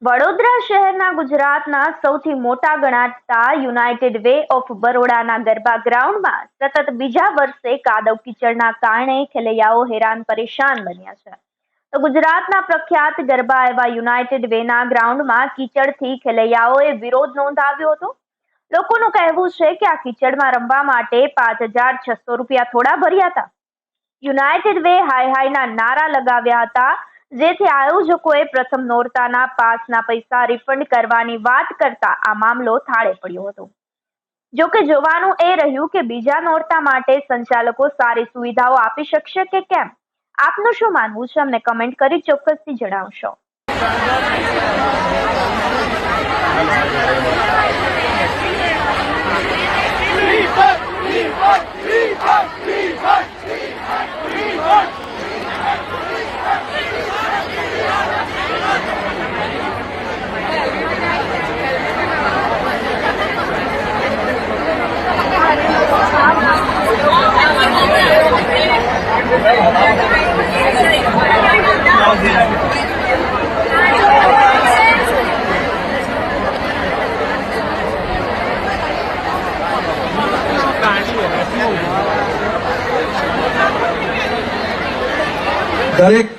વડોદરા શહેરના ગુજરાતના સૌથી મોટા ગણાતા યુનાઇટેડ વે ઓફ બરોડાના ગરબા ગ્રાઉન્ડમાં સતત બીજા વર્ષે કાદવ કીચડના કારણે ખેલૈયાઓ હેરાન પરેશાન બન્યા છે. તો ગુજરાતના પ્રખ્યાત ગરબા એવા યુનાઇટેડ વેના ગ્રાઉન્ડમાં કીચડથી ખેલૈયાઓએ વિરોધ નોંધાવ્યો હતો. લોકોનું કહેવું છે કે આ કીચડમાં રમવા માટે 5,600 રૂપિયા થોડા ભર્યા હતા. યુનાઇટેડ વે હાય હાયના નારા લગાવ્યા હતા, જેથી આયોજકોએ પ્રથમ નોરતાના પાસના પૈસા રિફંડ કરવાની વાત કરતા આ મામલો થાળે પડ્યો હતો. જોકે જોવાનું એ રહ્યું કે બીજા નોરતા માટે સંચાલકો સારી સુવિધાઓ આપી શકશે કે કેમ. આપનું શું માનવું છે, અમને કમેન્ટ કરી ચોક્કસથી જણાવશો. દરેક